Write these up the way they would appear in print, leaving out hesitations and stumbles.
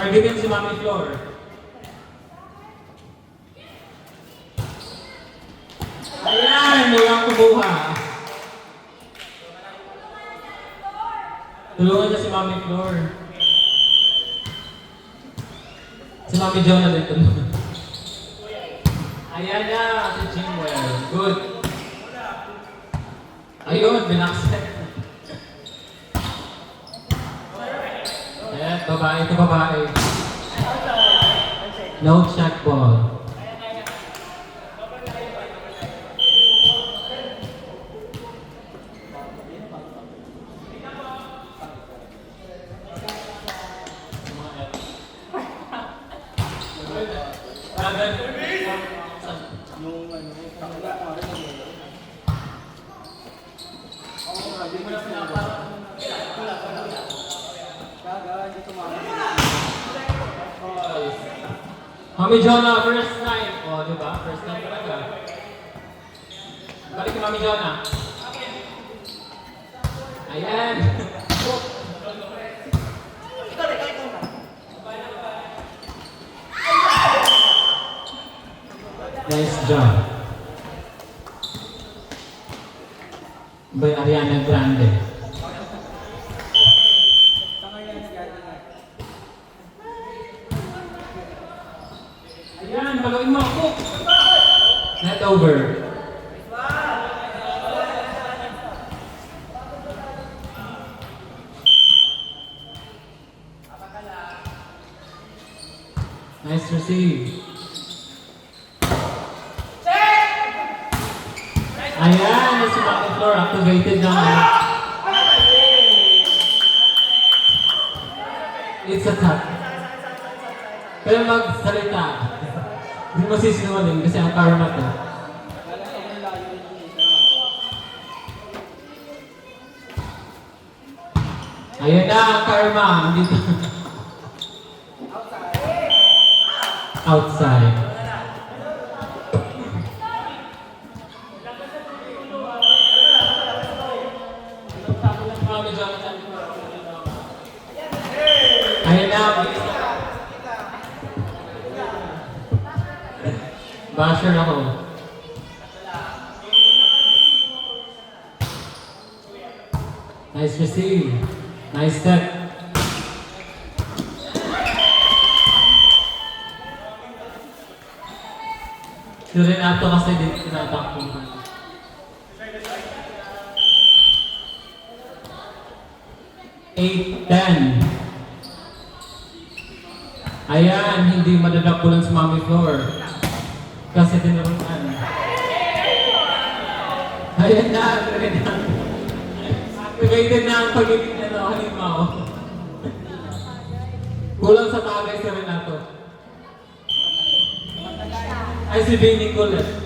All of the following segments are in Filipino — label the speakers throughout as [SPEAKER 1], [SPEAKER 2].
[SPEAKER 1] Targetin si Mami Flor. Ayan! Walang kumuha. Tulungan niya si Mami Flor. Si Mami Jonah din tulungan. Ayan na, si Jimwell. Good. Ayun, binakset. Ayan, babae ito babae. No shot ball. Mami Jonah, first time. O, diba? First time talaga. Balik kay Mami Jonah. Ayan. Nice job. By Ariana Grande. Ayan, paluin mo ako. Net over. Nice receive. Ayan, si Mami Flor activated na. It's a tap. Pero magsalita. Hindi mo sisinungaling kasi ang karma to. Ayan na ang karma. Dito. Outside. Ayan na. Basher ako. Nice receive. Nice step. Si Renato kasi din tinatakbuhan. Eight, 10. Ayan, hindi madadapulan si Mami Flor. Kasi tinuruan. Ayan na, activated na ang pagiging halimaw. Kulang sa bagay si Renato. Ay, si Vinny Colette.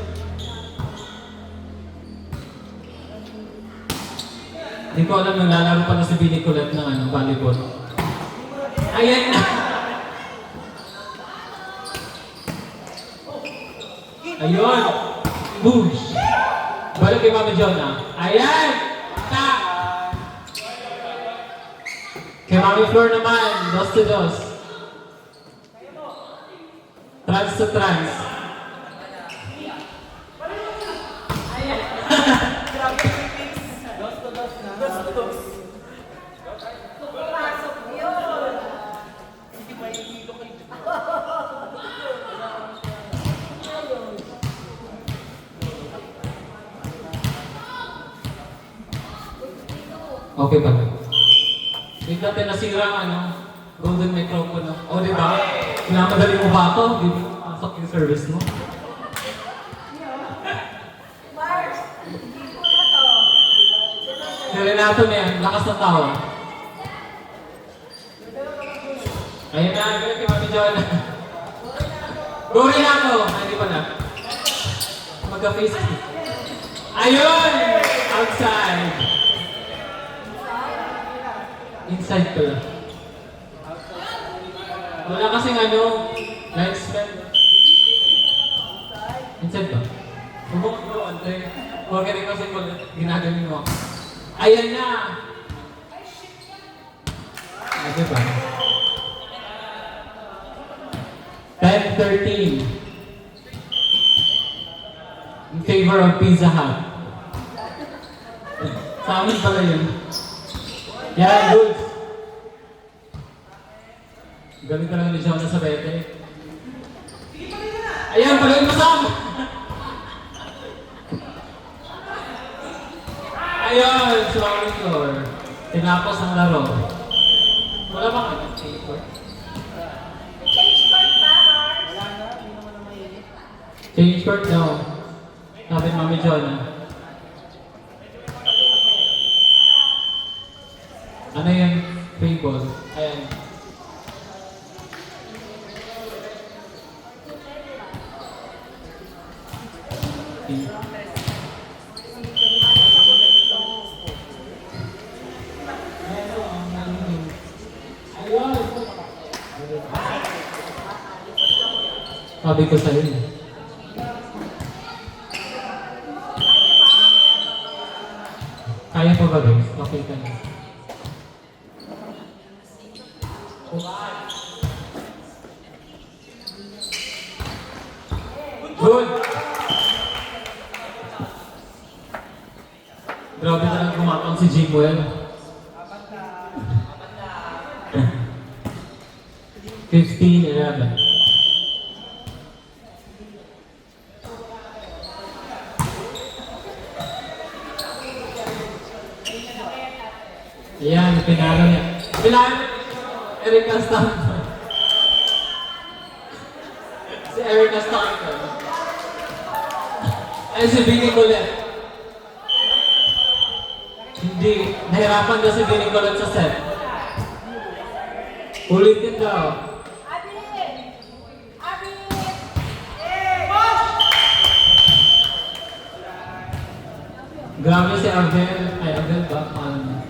[SPEAKER 1] Hindi ko alam nung lalaro pa na si Vinny Colette ng volleyball. Ayan na! Ayun! Boosh! Balik kay Mami Jonah. Ayan! Ta! Kay Mami Flor naman, 2-2. Trans to trans. Ayan! Grabe yung fix. 2-2 na. 2-2. Pumasok yun! Hindi ba yung hilo kayo? Okay ba? Wait natin nasira ang golden microphone. O, di ba? Pinamadali mo ba ito? Di ba? Pasok yung service mo.
[SPEAKER 2] Mars, hindi ko na to.
[SPEAKER 1] Si Renato na yan. Lakas ng tawa. Ayun na. Galit kay Mami Jonah. Go Renato! Hindi pa na. Magka-face. Ayun! Outside! Inside ko lang. Wala kasing light spell. Inside ba? Bubukot mo, ante. Huwag ka rin kasi ginagaling mo. Ayan na! Diba? 10-13. In favor of Pizza Hut. Sa amin pala yun. Yan, good. Galing talaga ni Jonah sa bete. Ayan, pala yung masama. Ayun, sorry floor. Tinapos ang laro. Wala bang ano?
[SPEAKER 2] Change court ba, Mars?
[SPEAKER 1] Change court daw. Sabi ni Mami Jonah. Ano yun? Free ball. Ayan. Sabi ko sa'yo eh. Kaya pa ba guys? Okay ka na. Good! Grabe talagang kumapang si Jimwell. 15-11. Ayan, pinalo niya. Pinalo Erica Stanton. Si Erica Stanton. Ay, si Vinny Colette. Hindi, nahirapan daw si Vinny Colette sa set. Ulitin daw.
[SPEAKER 2] Abi! Abi!
[SPEAKER 1] Grabe si Abel. Ay, Abel ba? Paano?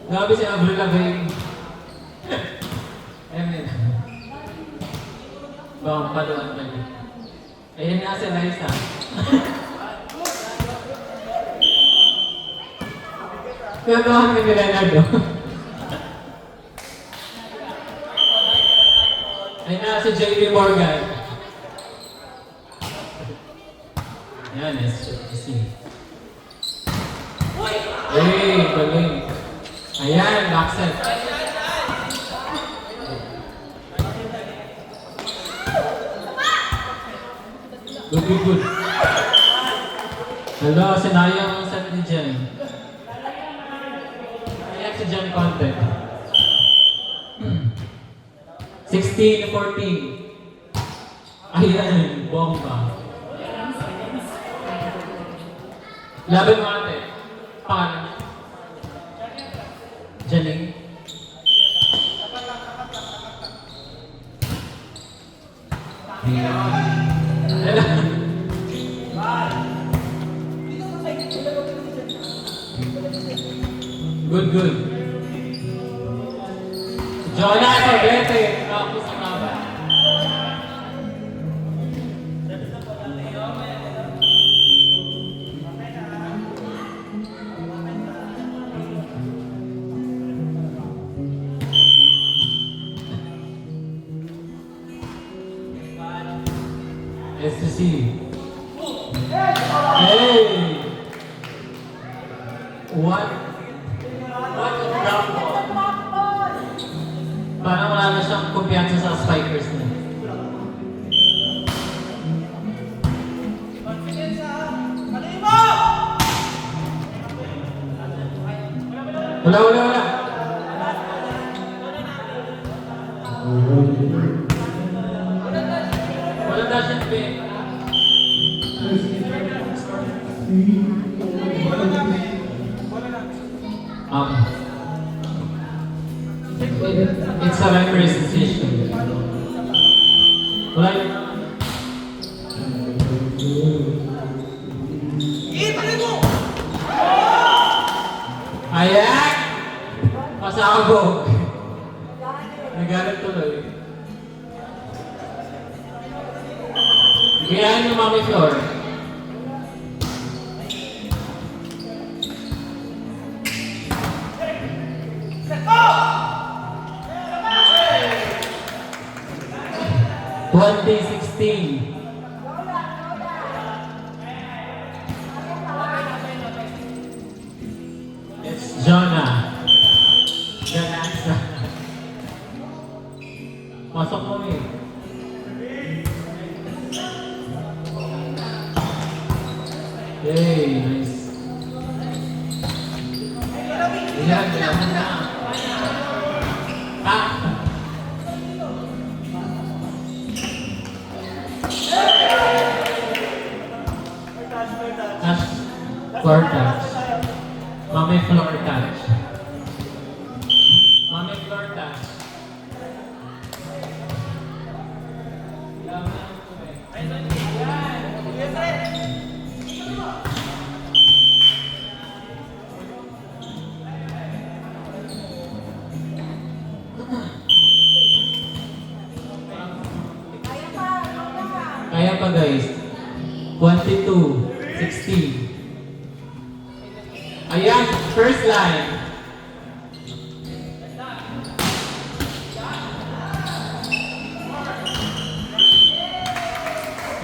[SPEAKER 1] Grabe si Avril Lavigne. Amen. Baka paluan tayo. Ayan nga si Liza. Pinatuhan ka ni Leonardo. Ayan nga si JB Morgan. Ayan, SJC. Hey, galing. Ayan, back set. Good, good, good. Hello, sinayang ang set ni Jen. Ayan si Jen Conte. 16-14. Ayan, bomba. Laban mo ate. Paano? Janing. Good, good. Jonah, Sorbete. Tapos ang laban. STC. Hey! What? What a drop ball. Parang wala na siyang kumpiyansa sa spikers niya. Wala, wala, wala. Wala na siya spin. It's a referee's decision. Wala yun. Ayan! Pasabog! Nagalit tuloy. Gayahin yung Mami Flor.
[SPEAKER 2] Set
[SPEAKER 1] 2016. It's Jonah. Ganasa. Pasok mo eh. Yay, nice. Yan, yan na. Ah! Touch. Floor touch. Mami floor touch. Mami floor touch. Kaya pa guys. 22, 16. Ayan, first line.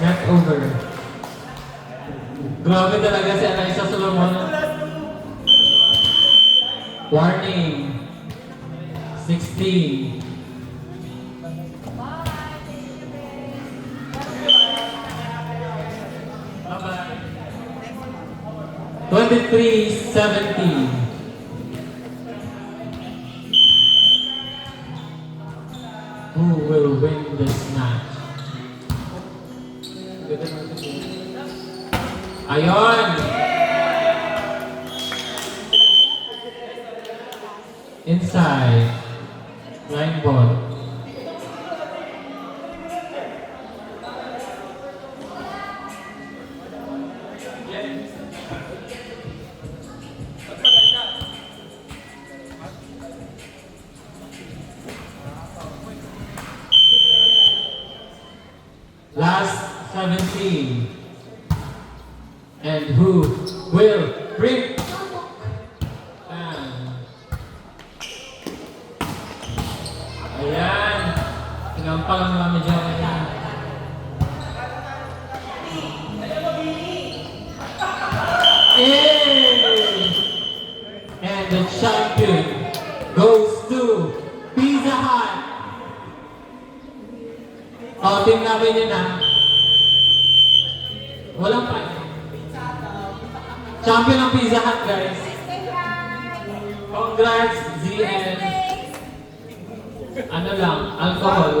[SPEAKER 1] Not over. Grabe talaga si Anaisa Solomon. Warning. 16. Bye-bye. 23-17. Who will win this match? Ayon! Inside. Line ball. Last 17. And who will bring ayan. Sinampal ang namin dyan. Yay! And the champion goes to Pizza Hut. O, team namin yun ah. Walang pa. Champion ng Pizza Hut, guys. Congrats, ZN. Ano lang, alcohol.